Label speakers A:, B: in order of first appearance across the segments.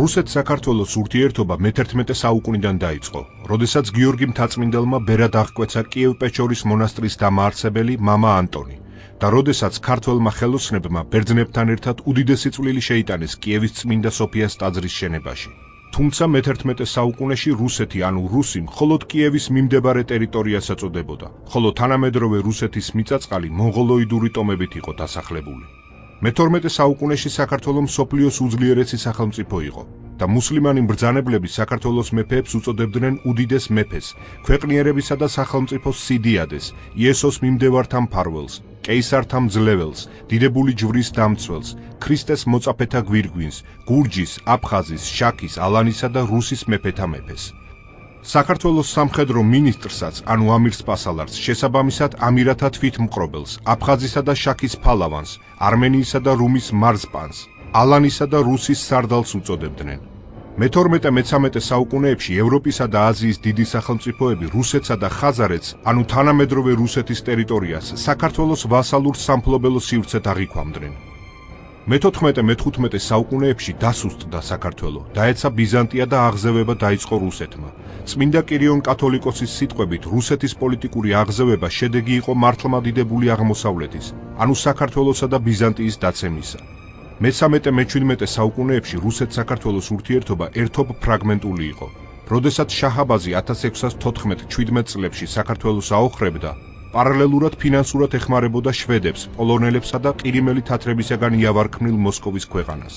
A: რუსეთ-საქართველოს ურთიერთობა მე-11 საუკუნიდან დაიწყო, როდესაც გიორგი მთაწმინდელმა ბერად აღკვეცა კიევ-პეჩორის მონასტრის დამაარსებელი მამა ანტონი და როდესაც ქართველმა ხელოსნებმა ბერძნებთან ერთად უდიდესი წვლილი შეიტანეს კიევის წმინდა სოფიას ტაძრის შენებაში. თუმცა მე-11 საუკუნეში რუსეთი ანუ რუსი მხოლოდ კიევის მიმდებარე ტერიტორიას ეწოდებოდა, ხოლო თანამედროვე რუსეთის მიწა-წყალი მონღოლოიდური ტომებით იყო დასახლებული. მე-12 საუკუნეში საქართველო მსოფლიოს უძლიერესი სახელმწიფო იყო და მუსლიმანი მბრძანებლები საქართველოს მეფეებს უწოდებდნენ უდიდეს მეფეს, ქვეყნიერებისა და სახელმწიფოს სიდიადეს, იესოს მიმდევართა მფარველს, კეისართა მძლეველს, დიდებული ჯვრის დამცველს, ქრისტეს მოწაფეთა გვირგვინს, გურჯის, აფხაზის, შაქის, ალანისა და რუსის მეფეთა მეფეს. საქართველოს სამხედრო მინისტრსაც, ანუ ამირსპასალარს, შესაბამისად ამირათა თვითმყრობელს, აფხაზისა და შაქის ფალავანს, არმენიისა და რუმის მარზპანს, ალანისა და რუსის სარდალს უწოდებდნენ. მე-12-13 საუკუნეებში ევროპისა და აზიის დიდი სახელმწიფოები რუსეთსა და ხაზარეთს, ანუ თანამედროვე რუსეთის ტერიტორიას, საქართველოს ვასალურ სამფლობელო სივრცეთ აღიქვამდნენ. მე-14-15 საუკუნეებში დასუსტდა საქართველო, დაეცა ბიზანტია და აღზევება დაიწყო რუსეთმა. წმინდა კირიონ კათოლიკოსის სიტყვებით, რუსეთის პოლიტიკური აღზევება შედეგი იყო მართლმადიდებული აღმოსავლეთის, ანუ საქართველოსა და ბიზანტიის დაცემისა. მე-13-17 საუკუნეებში რუსეთ-საქართველოს ურთიერთობა ერთობ ფრაგმენტული იყო. როდესაც შაჰაბაზი 1614-17 წლებში საქართველოს აოხრებდა, პარალელურად ფინანსურად ეხმარებოდა შვედებს, პოლონელებსა და ყირიმელი თათრებისაგან იავარქმნილ მოსკოვის ქვეყანას.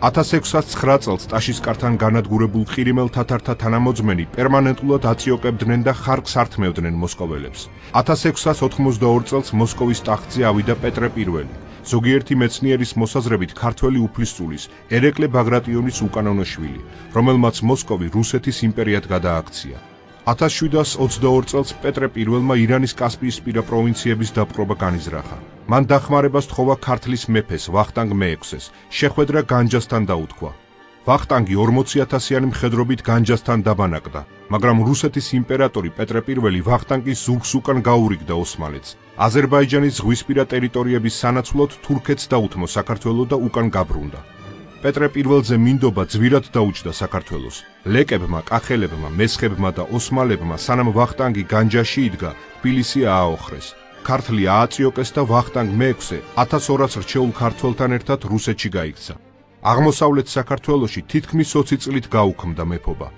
A: 1609 წელს ტაშისკართან განადგურებულ ყირიმელ თათართა თანამოძმენი პერმანენტულად აწიოკებდნენ და ხარკს ართმევდნენ მოსკოველებს. 1692 წელს მოსკოვის ტახტზე ავიდა პეტრე I. ზოგიერთი მეცნიერის მოსაზრებით ქართველი უფლისწულის, ერეკლე ბაგრატიონის უკანონო შვილი, რომელმაც მოსკოვი რუსეთის იმპერიად გადააქცია. 1722 წელს პეტრე I-მა ირანის კასპიისპირა პროვინციების დაპყრობა განიზრახა. მან დახმარებას თხოვა ქართლის მეფეს ვახტანგ მე-6-ს, შეხვედრა განჯასთან დაუთქვა. ვახტანგი 40,000-იანი მხედრობით განჯასთან დაბანაკდა, მაგრამ რუსეთის იმპერატორი პეტრე I ვახტანგის ზურგს უკან გაურიგდა ოსმალეთს. აზერბაიჯანის ზღვისპირა ტერიტორიების სანაცვლოდ თურქეთს დაუთმო საქართველო და უკან გაბრუნდა. პეტრე I-ზე მინდობა ძვირად დაუჯდა საქართველოს. ლეკებმა, კახელებმა, მესხებმა და ოსმალებმა სანამ ვახტანგი განჯაში იდგა, თბილისი ააოხრეს. ქართლი ააწიოკეს და ვახტანგ მე-6 1200 რჩეულ ქართველთან ერთად რუსეთში გაიქცა. აღმოსავლეთ საქართველოში თითქმის 20 წლით გაუქმდა მეფობა.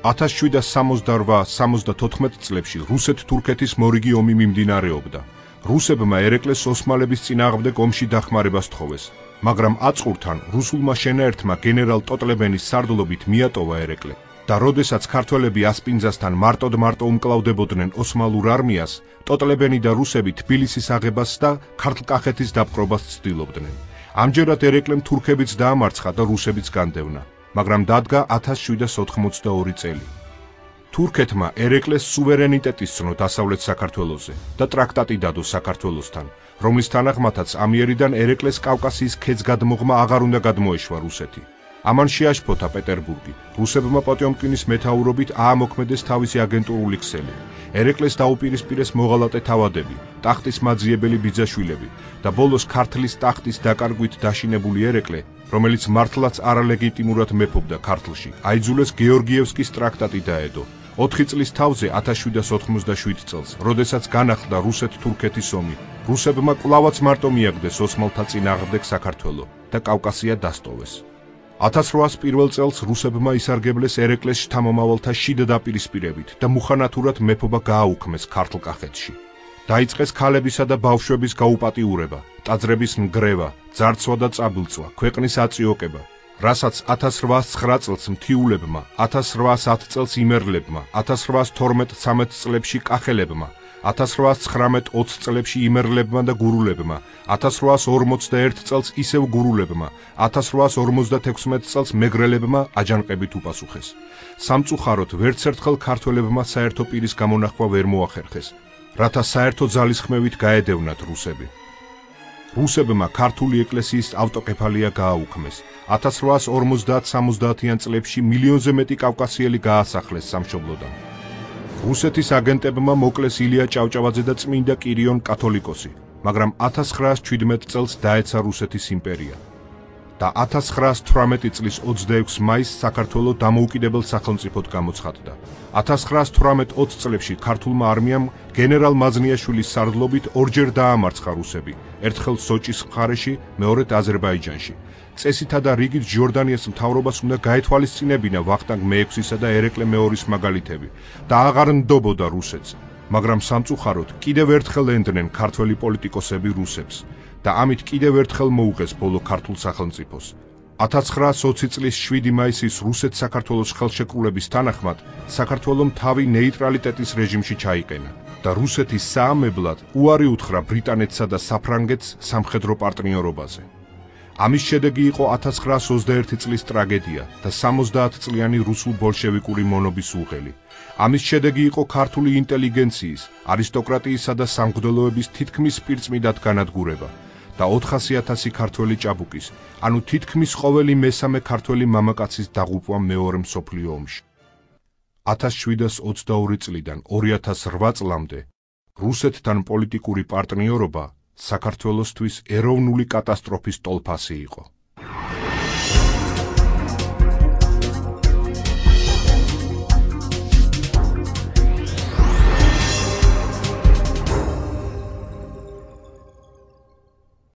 A: 1768-74 წლებში რუსეთ-თურქეთის მორიგი ომი მიმდინარეობდა. რუსებმა ერეკლეს ოსმალების წინააღმდეგ ომში დახმარებას თხოვეს, მაგრამ აწყურთან რუსულმა შენაერთმა გენერალ ტოტლებენის სარდლობით მიატოვა ერეკლე და როდესაც ქართველები ასპინძასთან მარტოდ უმკლავდებოდნენ ოსმალურ არმიას, ტოტლებენი და რუსები თბილისის აღებას და ქართლ-კახეთის დაპყრობას ცდილობდნენ. ამჯერად ერეკლემ თურქებიც დაამარცხა და რუსებიც განდევნა, მაგრამ დადგა 1782 წელი. თურქეთმა ერეკლეს სუვერენიტეტი სცნო დასავლეთ საქართველოზე და ტრაქტატი დადო საქართველოსთან, რომლის თანახმადაც ამიერიდან ერეკლეს კავკასიის ქედს-გადმოღმა აღარ უნდა გადმოეშვა რუსეთი. ამან შეაშფოთა პეტერბურგი, რუსებმა პოტიომკინის მეთაურობით აამოქმედეს თავისი აგენტურული ქსელი. ერეკლეს დაუპირისპირეს მოღალატე თავადები, ტახტის მაძიებელი ბიძაშვილები და ბოლოს ქართლის ტახტის დაკარგვით დაშინებული ერეკლე, რომელიც მართლაც არალეგიტიმურად მეფობდა ქართლში, აიძულეს გეორგიევსკის ტრაქტატი დაედო. 4 წლის თავზე 1787 წელს, როდესაც განახლდა რუსეთ-თურქეთის ომი, რუსებმა კვლავაც მარტო მიაგდეს ოსმალთა წინააღმდეგ საქართველო და კავკასია დასტოვეს. 1801 წელს რუსებმა ისარგებლეს ერეკლეს შთამომავალთა შიდა დაპირისპირებით და მუხანათურად მეფობა გააუქმეს ქართლ-კახეთში. დაიწყეს ქალებისა და ბავშვების გაუპატიურება, ტაძრების ნგრევა, ძარცვა და წაბილწვა, ქვეყნის აწიოკება, რასაც 1809 წელს მთიულებმა, 1810 წელს იმერლებმა, 1812-13 წლებში კახელებმა, 1819-20 წლებში იმერლებმა და გურულებმა, 1841 წელს ისევ გურულებმა, 1856 წელს მეგრელებმა აჯანყებით უპასუხეს. სამწუხაროდ ვერც ერთხელ ქართველებმა საერთო პირის გამონახვა ვერ მოახერხეს, რათა საერთო ძალისხმევით გაედევნათ რუსები. რუსებმა ქართული ეკლესიის ავტოკეფალია გააუქმეს. 1850-70-იან წლებში მილიონზე მეტი კავკასიელი გაასახლეს სამშობლოდან. რუსეთის აგენტებმა მოკლეს ილია ჭავჭავაძე და წმინდა კირიონ კათოლიკოსი, მაგრამ 1917 წელს დაეცა რუსეთის იმპერია. და 1918 წლის 26 მაისს საქართველო დამოუკიდებელ სახელმწიფოდ გამოცხადდა. 1918-20 წლებში ქართულმა არმიამ გენერალ მაზნიაშვილის სარდლობით ორჯერ დაამარცხა რუსები, ერთხელ სოჭის მხარეში, მეორედ აზერბაიჯანში. წესითა და რიგით ჟორდანიას მთავრობას უნდა გაეთვალისწინებინა ვახტანგ მე-6-ისა და ერეკლე მე-2-ის მაგალითები და აღარ ნდობოდა რუსეთს, მაგრამ სამწუხაროდ კიდევ ერთხელ ენდნენ ქართველი პოლიტიკოსები რუსებს და ამით კიდევ ერთხელ მოუღეს ბოლო ქართულ სახელმწიფოს. 1920 წლის 7 მაისის რუსეთ-საქართველოს ხელშეკრულების თანახმად საქართველომ თავი ნეიტრალიტეტის რეჟიმში ჩაიყენა და რუსეთის საამებლად უარი უთხრა ბრიტანეთსა და საფრანგეთს სამხედრო პარტნიორობაზე. ამის შედეგი იყო 1921 წლის ტრაგედია და 70 წლიანი რუსულ-ბოლშევიკური მონობის უღელი. ამის შედეგი იყო ქართული ინტელიგენციის, არისტოკრატიისა და სამღვდელოების თითქმის პირწმიდად განადგურება და 400,000 ქართველი ჭაბუკის, ანუ თითქმის ყოველი მესამე ქართველი მამაკაცის დაღუპვა მეორე მსოფლიო ომში. 1722 წლიდან 2008 წლამდე რუსეთთან პოლიტიკური პარტნიორობა საქართველოსთვის ეროვნული კატასტროფის ტოლფასი იყო.